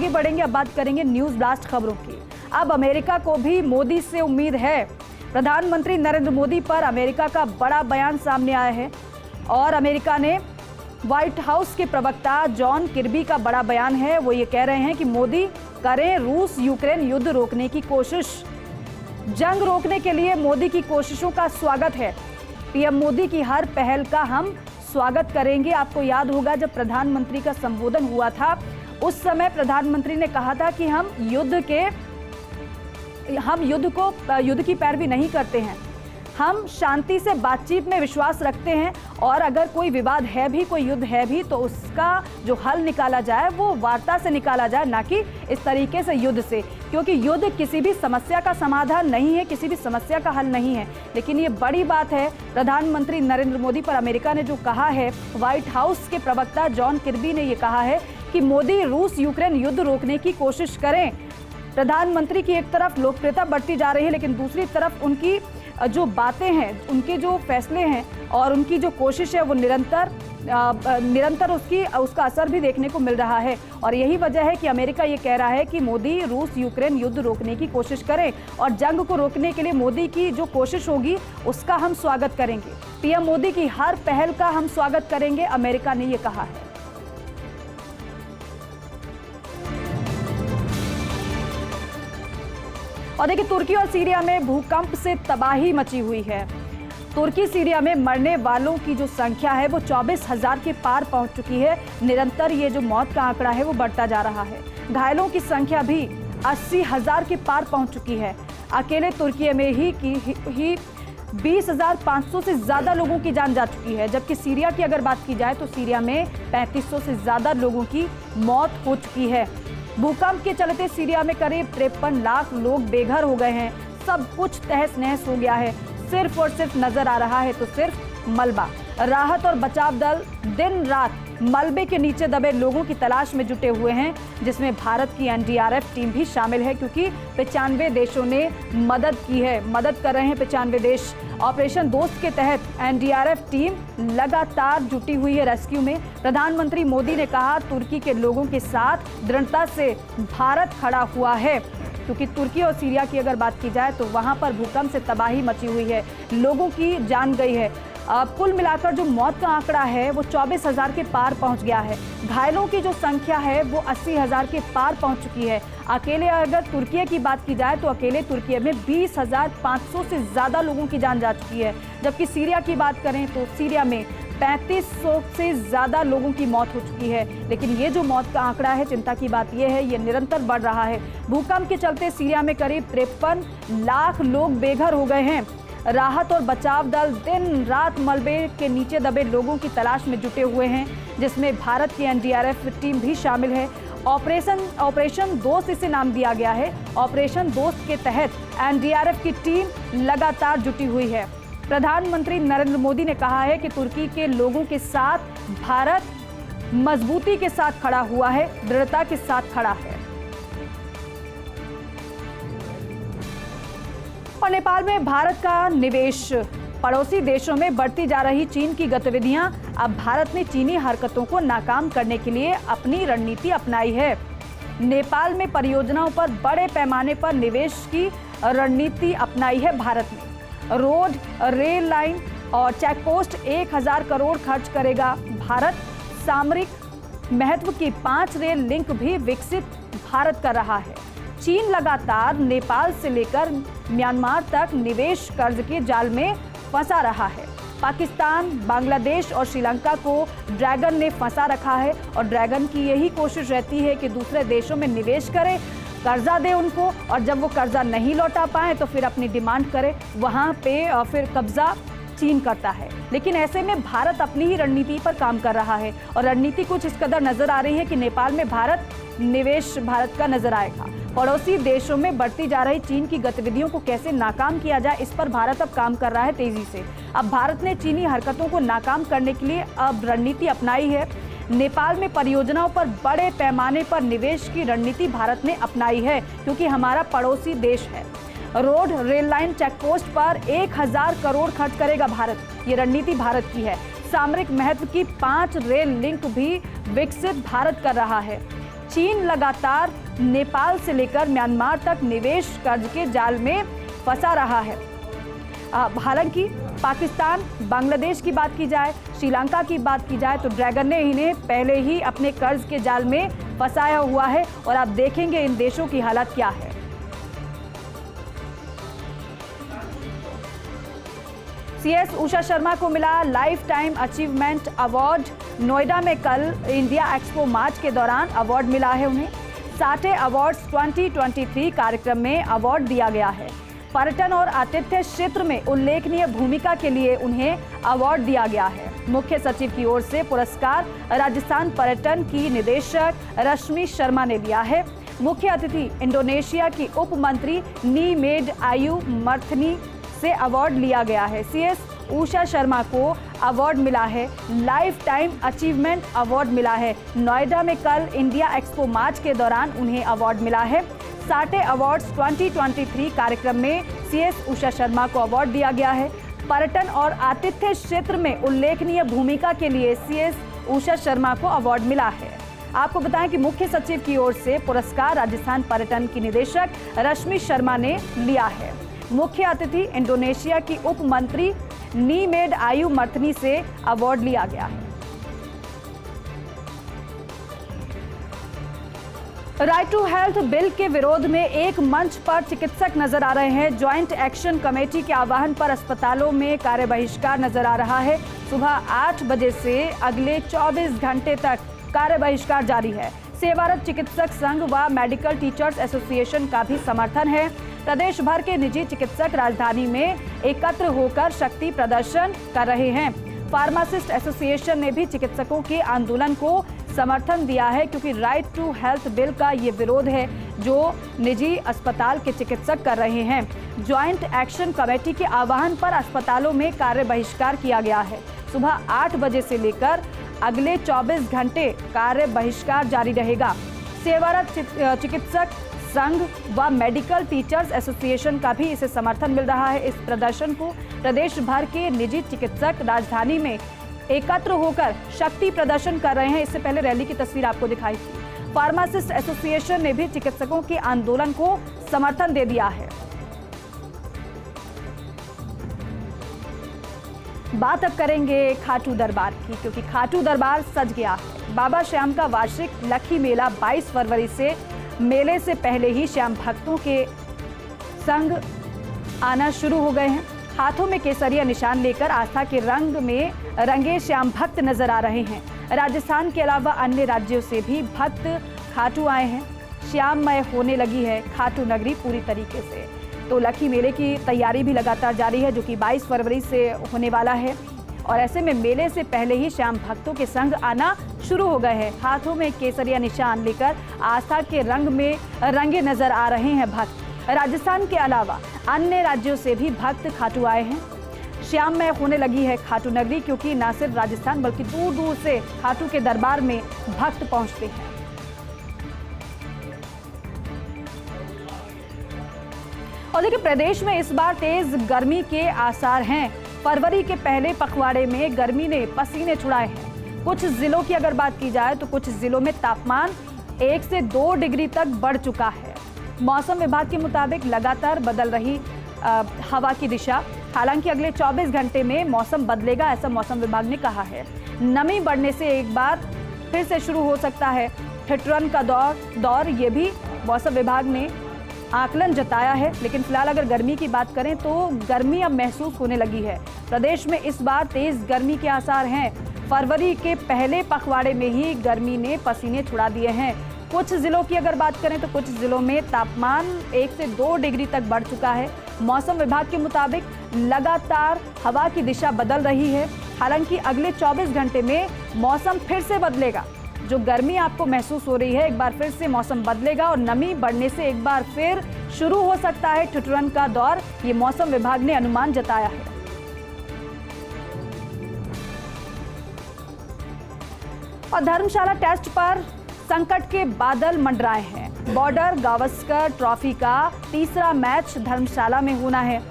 आगे बढ़ेंगे, अब बात करेंगे न्यूज़ ब्लास्ट खबरों की। अब अमेरिका को भी मोदी से उम्मीद है। प्रधानमंत्री नरेंद्र मोदी पर अमेरिका का बड़ा बयान सामने आया है और अमेरिका ने व्हाइट हाउस के प्रवक्ता जॉन किर्बी का बड़ा बयान है। वो ये कह रहे हैं कि मोदी करें रूस यूक्रेन युद्ध रोकने की कोशिश। जंग रोकने के लिए मोदी की कोशिशों का स्वागत है। पीएम मोदी की हर पहल का हम स्वागत करेंगे। आपको याद होगा जब प्रधानमंत्री का संबोधन हुआ था उस समय प्रधानमंत्री ने कहा था कि हम युद्ध की पैरवी नहीं करते हैं, हम शांति से बातचीत में विश्वास रखते हैं और अगर कोई विवाद है भी, कोई युद्ध है भी, तो उसका जो हल निकाला जाए वो वार्ता से निकाला जाए, ना कि इस तरीके से युद्ध से, क्योंकि युद्ध किसी भी समस्या का समाधान नहीं है, किसी भी समस्या का हल नहीं है। लेकिन ये बड़ी बात है, प्रधानमंत्री नरेंद्र मोदी पर अमेरिका ने जो कहा है, व्हाइट हाउस के प्रवक्ता जॉन किर्बी ने ये कहा है कि मोदी रूस यूक्रेन युद्ध रोकने की कोशिश करें। प्रधानमंत्री की एक तरफ लोकप्रियता बढ़ती जा रही है, लेकिन दूसरी तरफ उनकी जो बातें हैं, उनके जो फैसले हैं और उनकी जो कोशिश है वो निरंतर उसका असर भी देखने को मिल रहा है। और यही वजह है कि अमेरिका ये कह रहा है कि मोदी रूस यूक्रेन युद्ध रोकने की कोशिश करें और जंग को रोकने के लिए मोदी की जो कोशिश होगी उसका हम स्वागत करेंगे। पीएम मोदी की हर पहल का हम स्वागत करेंगे, अमेरिका ने ये कहा है। और देखिए, तुर्की और सीरिया में भूकंप से तबाही मची हुई है। तुर्की सीरिया में मरने वालों की जो संख्या है वो 24,000 के पार पहुंच चुकी है। निरंतर ये जो मौत का आंकड़ा है वो बढ़ता जा रहा है। घायलों की संख्या भी 80,000 के पार पहुंच चुकी है। अकेले तुर्की में ही 20,500 से ज़्यादा लोगों की जान जा चुकी है, जबकि सीरिया की अगर बात की जाए तो सीरिया में 3500 से ज़्यादा लोगों की मौत हो चुकी है। भूकंप के चलते सीरिया में करीब 53 लाख लोग बेघर हो गए हैं। सब कुछ तहस नहस हो गया है। सिर्फ और सिर्फ नजर आ रहा है तो सिर्फ मलबा। राहत और बचाव दल दिन रात मलबे के नीचे दबे लोगों की तलाश में जुटे हुए हैं, जिसमें भारत की एनडीआरएफ टीम भी शामिल है, क्योंकि 95 देशों ने मदद की है। मदद कर रहे हैं 95 देश। ऑपरेशन दोस्त के तहत एनडीआरएफ टीम लगातार जुटी हुई है रेस्क्यू में। प्रधानमंत्री मोदी ने कहा, तुर्की के लोगों के साथ दृढ़ता से भारत खड़ा हुआ है, क्योंकि तुर्की और सीरिया की अगर बात की जाए तो वहां पर भूकंप से तबाही मची हुई है, लोगों की जान गई है। कुल मिलाकर जो मौत का आंकड़ा है वो 24,000 के पार पहुंच गया है। घायलों की जो संख्या है वो 80,000 के पार पहुंच चुकी है। अकेले अगर तुर्की की बात की जाए तो अकेले तुर्की में 20,500 से ज़्यादा लोगों की जान जा चुकी है, जबकि सीरिया की बात करें तो सीरिया में 3500 से ज़्यादा लोगों की मौत हो चुकी है। लेकिन ये जो मौत का आंकड़ा है, चिंता की बात यह है, ये निरंतर बढ़ रहा है। भूकंप के चलते सीरिया में करीब 53 लाख लोग बेघर हो गए हैं। राहत और बचाव दल दिन रात मलबे के नीचे दबे लोगों की तलाश में जुटे हुए हैं, जिसमें भारत की एनडीआरएफ टीम भी शामिल है। ऑपरेशन दोस्त इसे नाम दिया गया है। ऑपरेशन दोस्त के तहत एनडीआरएफ की टीम लगातार जुटी हुई है। प्रधानमंत्री नरेंद्र मोदी ने कहा है कि तुर्की के लोगों के साथ भारत मजबूती के साथ खड़ा हुआ है, दृढ़ता के साथ खड़ा है। और नेपाल में भारत का निवेश। पड़ोसी देशों में बढ़ती जा रही चीन की गतिविधियां। अब भारत ने चीनी हरकतों को नाकाम करने के लिए अपनी रणनीति अपनाई है। नेपाल में परियोजनाओं पर बड़े पैमाने पर निवेश की रणनीति अपनाई है भारत ने। रोड, रेल लाइन और चेकपोस्ट 1000 करोड़ खर्च करेगा भारत। सामरिक महत्व की 5 रेल लिंक भी विकसित भारत कर रहा है। चीन लगातार नेपाल से लेकर म्यांमार तक निवेश कर्ज के जाल में फंसा रहा है। पाकिस्तान, बांग्लादेश और श्रीलंका को ड्रैगन ने फंसा रखा है और ड्रैगन की यही कोशिश रहती है कि दूसरे देशों में निवेश करे, कर्जा दे उनको, और जब वो कर्जा नहीं लौटा पाए तो फिर अपनी डिमांड करे, वहाँ पे फिर कब्जा चीन करता है। लेकिन ऐसे में भारत अपनी ही रणनीति पर काम कर रहा है और रणनीति कुछ इस कदर नजर आ रही है कि नेपाल में निवेश भारत का नजर आएगा। पड़ोसी देशों में बढ़ती जा रही चीन की गतिविधियों को कैसे नाकाम किया जाए, इस पर भारत अब काम कर रहा है तेजी से। अब भारत ने चीनी हरकतों को नाकाम करने के लिए अब रणनीति अपनाई है। नेपाल में परियोजनाओं पर बड़े पैमाने पर निवेश की रणनीति भारत ने अपनाई है, क्योंकि हमारा पड़ोसी देश है। रोड, रेल लाइन, चेकपोस्ट पर 1000 करोड़ खर्च करेगा भारत, ये रणनीति भारत की है। सामरिक महत्व की 5 रेल लिंक भी विकसित भारत कर रहा है। चीन लगातार नेपाल से लेकर म्यांमार तक निवेश कर्ज के जाल में फंसा रहा है। हालांकि पाकिस्तान, बांग्लादेश की बात की जाए, श्रीलंका की बात की जाए तो ड्रैगन ने इन्हें पहले ही अपने कर्ज के जाल में फंसाया हुआ है और आप देखेंगे इन देशों की हालत क्या है। सीएस उषा शर्मा को मिला life time achievement award. Noida में कल इंडिया एक्सपो मार्च के दौरान अवार्ड मिला है उन्हें। साटे अवार्ड्स 2023 कार्यक्रम में अवार्ड दिया गया है। पर्यटन और आतिथ्य क्षेत्र में उल्लेखनीय भूमिका के लिए उन्हें अवार्ड दिया गया है। मुख्य सचिव की ओर से पुरस्कार राजस्थान पर्यटन की निदेशक रश्मि शर्मा ने लिया है। मुख्य अतिथि इंडोनेशिया की उप मंत्री नीमेड आयु मर्थनी से अवार्ड लिया गया है। सीएस उषा शर्मा को अवार्ड मिला है, लाइफ टाइम अचीवमेंट अवार्ड मिला है। नोएडा में कल इंडिया एक्सपो मार्च के दौरान उन्हें अवार्ड मिला है। साटे अवार्ड्स 2023 कार्यक्रम में सीएस उषा शर्मा को अवार्ड दिया गया है। पर्यटन और आतिथ्य क्षेत्र में उल्लेखनीय भूमिका के लिए सीएस उषा शर्मा को अवार्ड मिला है। आपको बताएं कि मुख्य सचिव की ओर से पुरस्कार राजस्थान पर्यटन की निदेशक रश्मि शर्मा ने लिया है। मुख्य अतिथि इंडोनेशिया की उप मंत्री नीमेड आयु मर्थनी से अवार्ड लिया गया है। राइट टू हेल्थ बिल के विरोध में एक मंच पर चिकित्सक नजर आ रहे हैं। ज्वाइंट एक्शन कमेटी के आह्वान पर अस्पतालों में कार्य बहिष्कार नजर आ रहा है। सुबह 8 बजे से अगले 24 घंटे तक कार्य बहिष्कार जारी है। सेवारत चिकित्सक संघ व मेडिकल टीचर्स एसोसिएशन का भी समर्थन है। प्रदेश भर के निजी चिकित्सक राजधानी में एकत्र होकर शक्ति प्रदर्शन कर रहे हैं। फार्मासिस्ट एसोसिएशन ने भी चिकित्सकों के आंदोलन को समर्थन दिया है, क्योंकि राइट टू हेल्थ बिल का ये विरोध है जो निजी अस्पताल के चिकित्सक कर रहे हैं। ज्वाइंट एक्शन कमेटी के आह्वान पर अस्पतालों में कार्य बहिष्कार किया गया है। सुबह 8 बजे से लेकर अगले 24 घंटे कार्य बहिष्कार जारी रहेगा। सेवारत चिकित्सक संघ व मेडिकल टीचर्स एसोसिएशन का भी इसे समर्थन मिल रहा है। इस प्रदर्शन को प्रदेश भर के निजी चिकित्सक राजधानी में एकत्र होकर शक्ति प्रदर्शन कर रहे हैं। इससे पहले रैली की तस्वीर आपको दिखाई थी। फार्मासिस्ट एसोसिएशन ने भी चिकित्सकों के आंदोलन को समर्थन दे दिया है। बात अब करेंगे खाटू दरबार की, क्योंकि खाटू दरबार सज गया है। बाबा श्याम का वार्षिक लखी मेला 22 फरवरी से मेले से पहले ही श्याम भक्तों के संग आना शुरू हो गए हैं। हाथों में केसरिया निशान लेकर आस्था के रंग में रंगे श्याम भक्त नजर आ रहे हैं। राजस्थान के अलावा अन्य राज्यों से भी भक्त खाटू आए हैं। श्याममय होने लगी है खाटू नगरी पूरी तरीके से। तो लखी मेले की तैयारी भी लगातार जारी है, जो कि 22 फरवरी से होने वाला है। और ऐसे में मेले से पहले ही श्याम भक्तों के संग आना शुरू हो गए हैं। हाथों में केसरिया निशान लेकर आस्था के रंग में रंगे नजर आ रहे हैं भक्त। राजस्थान के अलावा अन्य राज्यों से भी भक्त खाटू आए हैं। श्याममय होने लगी है खाटू नगरी, क्योंकि न सिर्फ राजस्थान बल्कि दूर दूर से खाटू के दरबार में भक्त पहुंचते हैं। और देखिए, प्रदेश में इस बार तेज गर्मी के आसार हैं। फरवरी के पहले पखवाड़े में गर्मी ने पसीने छुड़ाए हैं। कुछ जिलों की अगर बात की जाए तो कुछ जिलों में तापमान 1 से 2 डिग्री तक बढ़ चुका है। मौसम विभाग के मुताबिक लगातार बदल रही हवा की दिशा। हालांकि अगले 24 घंटे में मौसम बदलेगा, ऐसा मौसम विभाग ने कहा है। नमी बढ़ने से एक बार फिर से शुरू हो सकता है ठिठुरन का दौर, ये भी मौसम विभाग ने आकलन जताया है। लेकिन फिलहाल अगर गर्मी की बात करें तो गर्मी अब महसूस होने लगी है। प्रदेश में इस बार तेज गर्मी के आसार हैं। फरवरी के पहले पखवाड़े में ही गर्मी ने पसीने छुड़ा दिए हैं। कुछ जिलों की अगर बात करें तो कुछ जिलों में तापमान 1 से 2 डिग्री तक बढ़ चुका है। मौसम विभाग के मुताबिक लगातार हवा की दिशा बदल रही है। हालांकि अगले 24 घंटे में मौसम फिर से बदलेगा। जो गर्मी आपको महसूस हो रही है, एक बार फिर से मौसम बदलेगा और नमी बढ़ने से एक बार फिर शुरू हो सकता है ठिठुरन का दौर। ये मौसम विभाग ने अनुमान जताया है। और धर्मशाला टेस्ट पर संकट के बादल मंडराए हैं। बॉर्डर गावस्कर ट्रॉफी का तीसरा मैच धर्मशाला में होना है।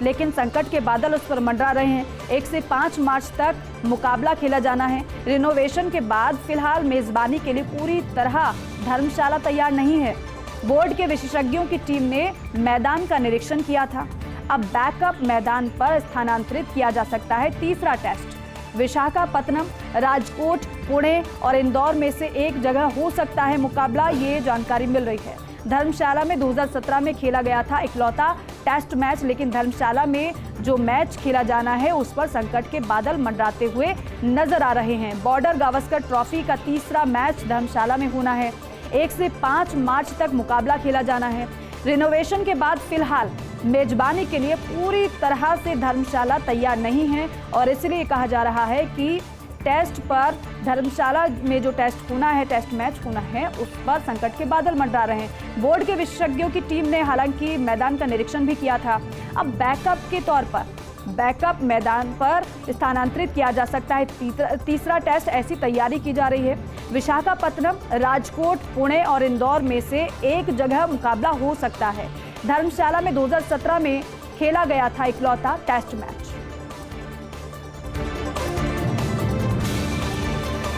लेकिन संकट के बादल उस पर मंडरा रहे हैं। 1 से 5 मार्च तक मुकाबला खेला जाना है। रिनोवेशन के बाद फिलहाल मेजबानी के लिए पूरी तरह धर्मशाला तैयार नहीं है। बोर्ड के विशेषज्ञों की टीम ने मैदान का निरीक्षण किया था। अब बैकअप मैदान पर स्थानांतरित किया जा सकता है तीसरा टेस्ट। विशाखापत्तनम, राजकोट, पुणे और इंदौर में से एक जगह हो सकता है मुकाबला, ये जानकारी मिल रही है। धर्मशाला में 2017 में खेला गया था इकलौता टेस्ट मैच, लेकिन धर्मशाला में जो मैच खेला जाना है उस पर संकट के बादल मंडराते हुए नजर आ रहे हैं। बॉर्डर गावस्कर ट्रॉफी का तीसरा मैच धर्मशाला में होना है। 1 से 5 मार्च तक मुकाबला खेला जाना है। रिनोवेशन के बाद फिलहाल मेजबानी के लिए पूरी तरह से धर्मशाला तैयार नहीं है और इसलिए कहा जा रहा है कि टेस्ट पर धर्मशाला में जो टेस्ट होना है, टेस्ट मैच होना है, उस पर संकट के बादल मंडरा रहे हैं। बोर्ड के विशेषज्ञों की टीम ने हालांकि मैदान का निरीक्षण भी किया था। अब बैकअप के तौर पर बैकअप मैदान पर स्थानांतरित किया जा सकता है तीसरा टेस्ट, ऐसी तैयारी की जा रही है। विशाखापत्तनम, राजकोट, पुणे और इंदौर में से एक जगह मुकाबला हो सकता है। धर्मशाला में 2017 में खेला गया था इकलौता टेस्ट मैच।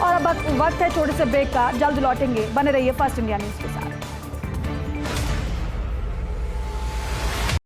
और अब वक्त है छोटे से ब्रेक का, जल्द लौटेंगे। बने रहिए फर्स्ट इंडिया न्यूज़ के साथ।